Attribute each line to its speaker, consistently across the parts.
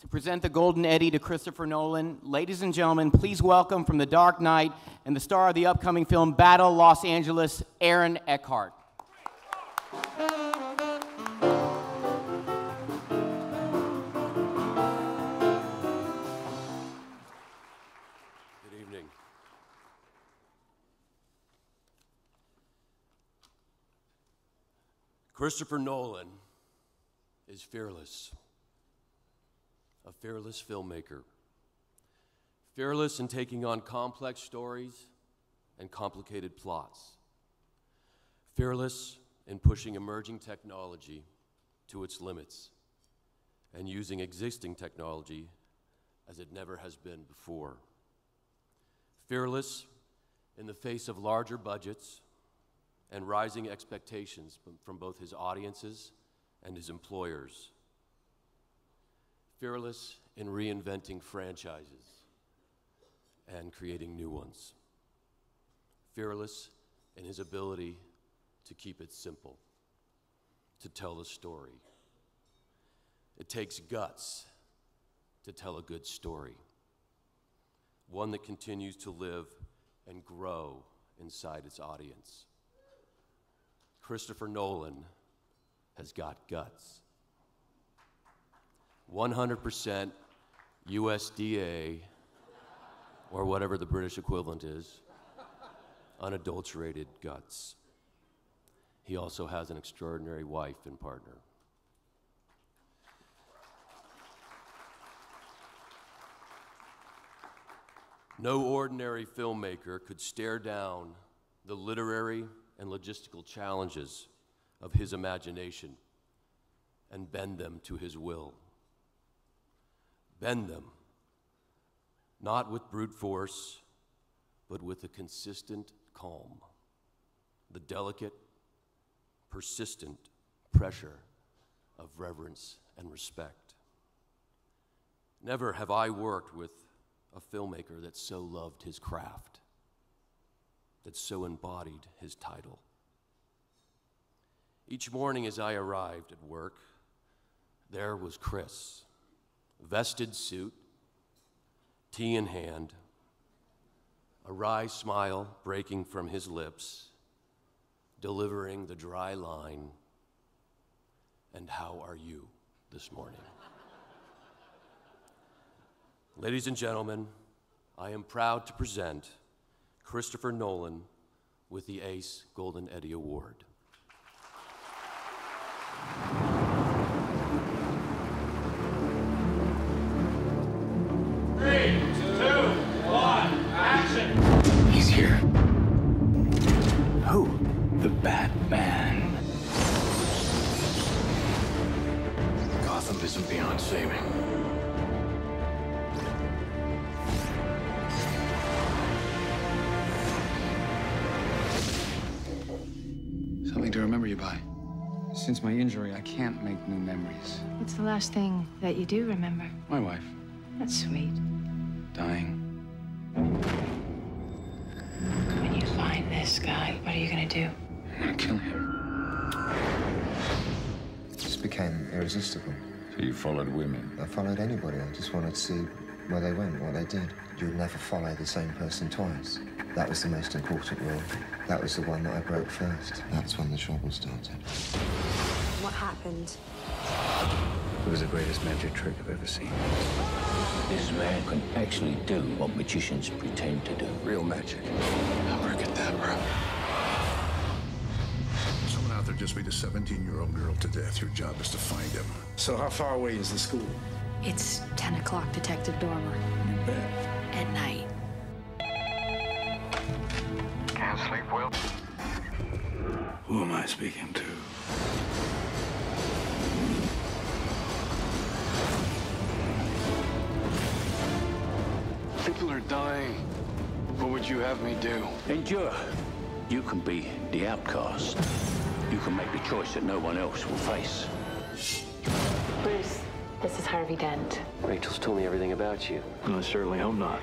Speaker 1: To present the Golden Eddie to Christopher Nolan, ladies and gentlemen, please welcome from The Dark Knight and the star of the upcoming film Battle Los Angeles, Aaron Eckhart.
Speaker 2: Good evening. Christopher Nolan is fearless. A fearless filmmaker. Fearless in taking on complex stories and complicated plots. Fearless in pushing emerging technology to its limits and using existing technology as it never has been before. Fearless in the face of larger budgets and rising expectations from both his audiences and his employers. Fearless in reinventing franchises and creating new ones. Fearless in his ability to keep it simple, to tell a story. It takes guts to tell a good story, one that continues to live and grow inside its audience. Christopher Nolan has got guts. 100% USDA, or whatever the British equivalent is, unadulterated guts. He also has an extraordinary wife and partner. No ordinary filmmaker could stare down the literary and logistical challenges of his imagination and bend them to his will. Bend them, not with brute force, but with a consistent calm, the delicate, persistent pressure of reverence and respect. Never have I worked with a filmmaker that so loved his craft, that so embodied his title. Each morning as I arrived at work, there was Chris, vested suit, tea in hand, a wry smile breaking from his lips, delivering the dry line, "And how are you this morning?" Ladies and gentlemen, I am proud to present Christopher Nolan with the ACE Golden Eddie Award.
Speaker 3: 3, 2, 1, action!
Speaker 4: He's here. Who? The Batman. Gotham isn't beyond saving. Something to remember you by.
Speaker 5: Since my injury, I can't make new memories.
Speaker 6: What's the last thing that you do remember?
Speaker 5: My wife,
Speaker 6: That's sweet.
Speaker 5: dying.
Speaker 6: When you find this guy, what are you gonna do?
Speaker 5: I'm gonna kill him.
Speaker 7: It just became irresistible.
Speaker 8: So you followed women?
Speaker 7: I followed anybody. I just wanted to see where they went, what they did. You would never follow the same person twice. That was the most important rule. That was the one that I broke first. That's when the trouble started.
Speaker 9: What happened?
Speaker 4: It was the greatest magic trick I've ever seen. This man can actually do what magicians pretend to do.
Speaker 8: Real magic.
Speaker 4: Abracadabra.
Speaker 8: Someone out there just beat a 17-year-old girl to death. Your job is to find him.
Speaker 5: So how far away is the school?
Speaker 9: It's 10 o'clock, Detective Dormer.
Speaker 8: You bet.
Speaker 9: At night.
Speaker 4: Can't sleep well.
Speaker 5: Who am I speaking to?
Speaker 4: People are dying. What would you have me do? Endure. You can be the outcast. You can make the choice that no one else will face.
Speaker 6: Bruce, this is Harvey Dent.
Speaker 10: Rachel's told me everything about you.
Speaker 4: I certainly hope not.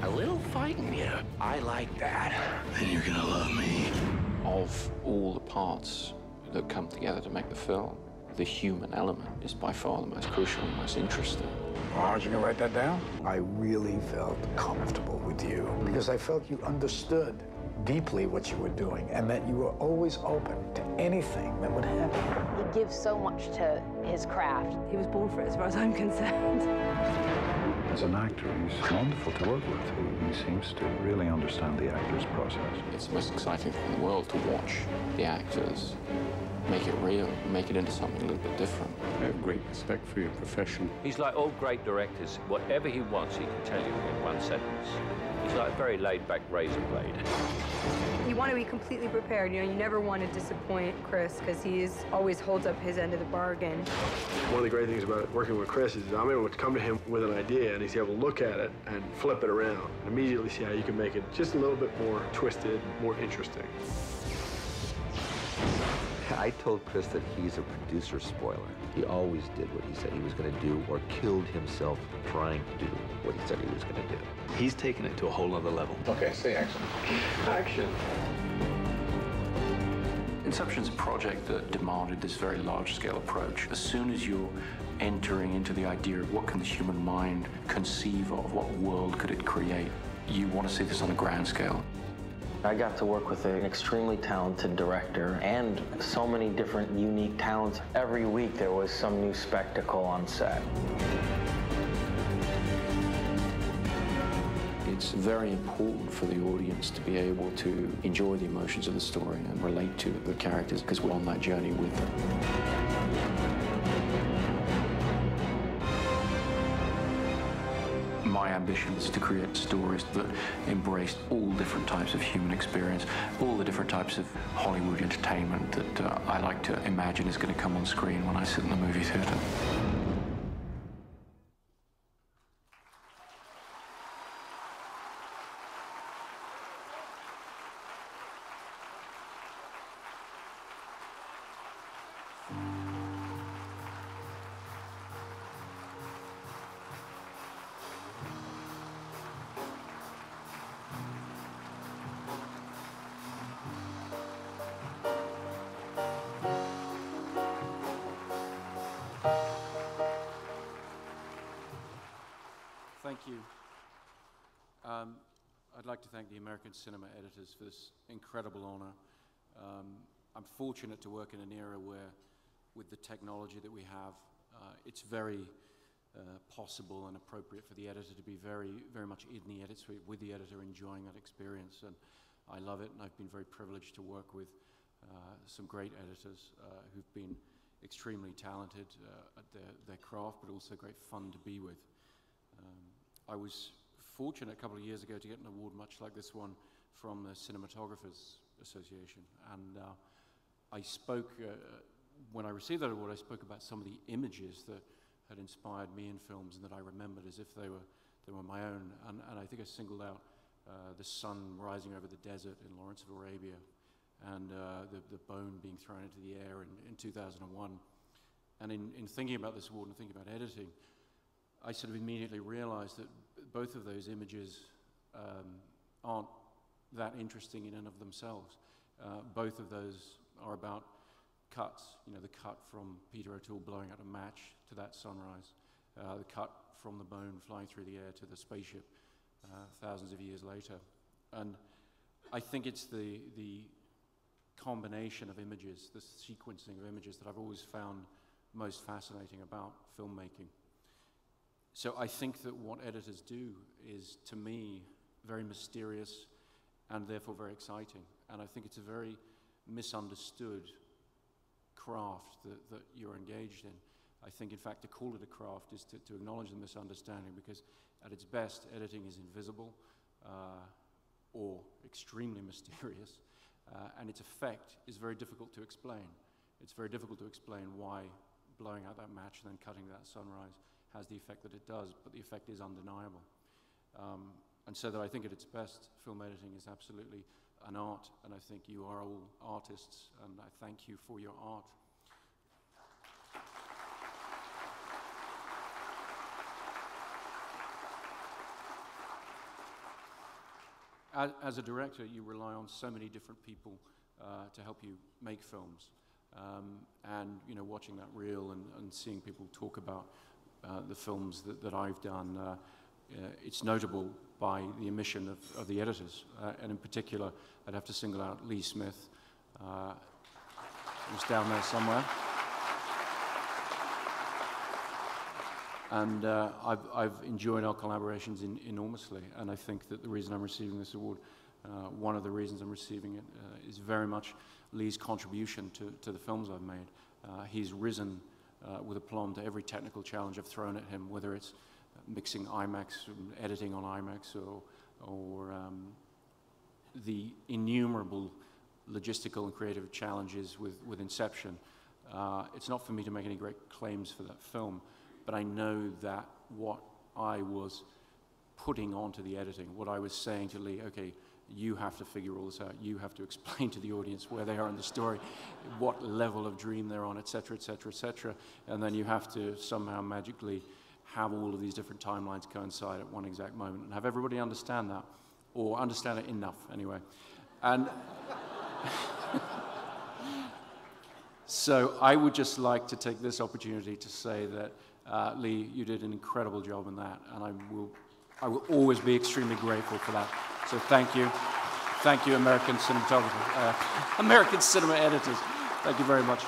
Speaker 4: A little fighting here. I like that.
Speaker 5: Then you're gonna love me.
Speaker 11: Of all the parts that come together to make the film, The human element is by far the most crucial and most interesting.
Speaker 5: Aren't you gonna write that down? I really felt comfortable with you because I felt you understood deeply what you were doing and that you were always open to anything that would happen.
Speaker 12: He gives so much to his craft.
Speaker 13: He was born for it as far as I'm concerned.
Speaker 8: As an actor, he's wonderful to work with. He seems to really understand the actor's process.
Speaker 11: It's the most exciting thing in the world to watch the actors make it real, make it into something a little bit different.
Speaker 14: I have great respect for your profession.
Speaker 15: He's like all great directors. Whatever he wants, he can tell you in one sentence. He's like a very laid-back razor blade.
Speaker 13: You want to be completely prepared. You know, you never want to disappoint Chris because he always holds up his end of the bargain.
Speaker 16: One of the great things about working with Chris is I'm able to come to him with an idea and he's able to look at it and flip it around and immediately see how you can make it just a little bit more twisted, more interesting.
Speaker 17: I told Chris that he's a producer spoiler. He always did what he said he was going to do or killed himself trying to do what he said he was going to do.
Speaker 18: He's taken it to a whole other level.
Speaker 16: Okay, say action. Action.
Speaker 11: Inception's a project that demanded this very large-scale approach. As soon as you're entering into the idea of what can the human mind conceive of, what world could it create, you want to see this on a grand scale.
Speaker 19: I got to work with an extremely talented director and so many different unique talents. Every week there was some new spectacle on set.
Speaker 11: It's very important for the audience to be able to enjoy the emotions of the story and relate to the characters because we're on that journey with them. My ambition is to create stories that embrace all different types of human experience, all the different types of Hollywood entertainment that I like to imagine is going to come on screen when I sit in the movie theater.
Speaker 20: Thank you. I'd like to thank the American cinema editors for this incredible honor. I'm fortunate to work in an era where, with the technology that we have, it's very possible and appropriate for the editor to be very, very much in the edit suite with the editor, enjoying that experience. And I love it, and I've been very privileged to work with some great editors who've been extremely talented at their craft, but also great fun to be with. I was fortunate a couple of years ago to get an award much like this one from the Cinematographers Association. And I spoke, when I received that award, I spoke about some of the images that had inspired me in films and that I remembered as if they were my own. And I think I singled out the sun rising over the desert in Lawrence of Arabia and the bone being thrown into the air in 2001. And in thinking about this award and thinking about editing, I sort of immediately realized that both of those images aren't that interesting in and of themselves. Both of those are about cuts, you know, the cut from Peter O'Toole blowing out a match to that sunrise, the cut from the bone flying through the air to the spaceship thousands of years later. And I think it's the combination of images, the sequencing of images that I've always found most fascinating about filmmaking. So I think that what editors do is, to me, very mysterious and therefore very exciting. And I think it's a very misunderstood craft that you're engaged in. I think, in fact, to call it a craft is to acknowledge the misunderstanding, because at its best, editing is invisible or extremely mysterious, and its effect is very difficult to explain. It's very difficult to explain why blowing out that match and then cutting that sunrise has the effect that it does, but the effect is undeniable. And so that I think at its best, film editing is absolutely an art, and I think you are all artists, and I thank you for your art. As a director, you rely on so many different people to help you make films. And, you know, watching that reel and seeing people talk about the films that I've done, it's notable by the omission of the editors. And in particular, I'd have to single out Lee Smith, who's down there somewhere. And I've enjoyed our collaborations enormously, and I think that the reason I'm receiving this award, one of the reasons I'm receiving it, is very much Lee's contribution to the films I've made. He's risen with aplomb to every technical challenge I've thrown at him, whether it's mixing IMAX, editing on IMAX, or the innumerable logistical and creative challenges with Inception. It's not for me to make any great claims for that film, but I know that what I was putting onto the editing, what I was saying to Lee, okay, you have to figure all this out. You have to explain to the audience where they are in the story, what level of dream they're on, et cetera, et cetera, et cetera. And then you have to somehow magically have all of these different timelines coincide at one exact moment and have everybody understand that, or understand it enough anyway. And so I would just like to take this opportunity to say that, Lee, you did an incredible job in that, and I will always be extremely grateful for that. So thank you. Thank you, American cinematographers, American cinema editors. Thank you very much.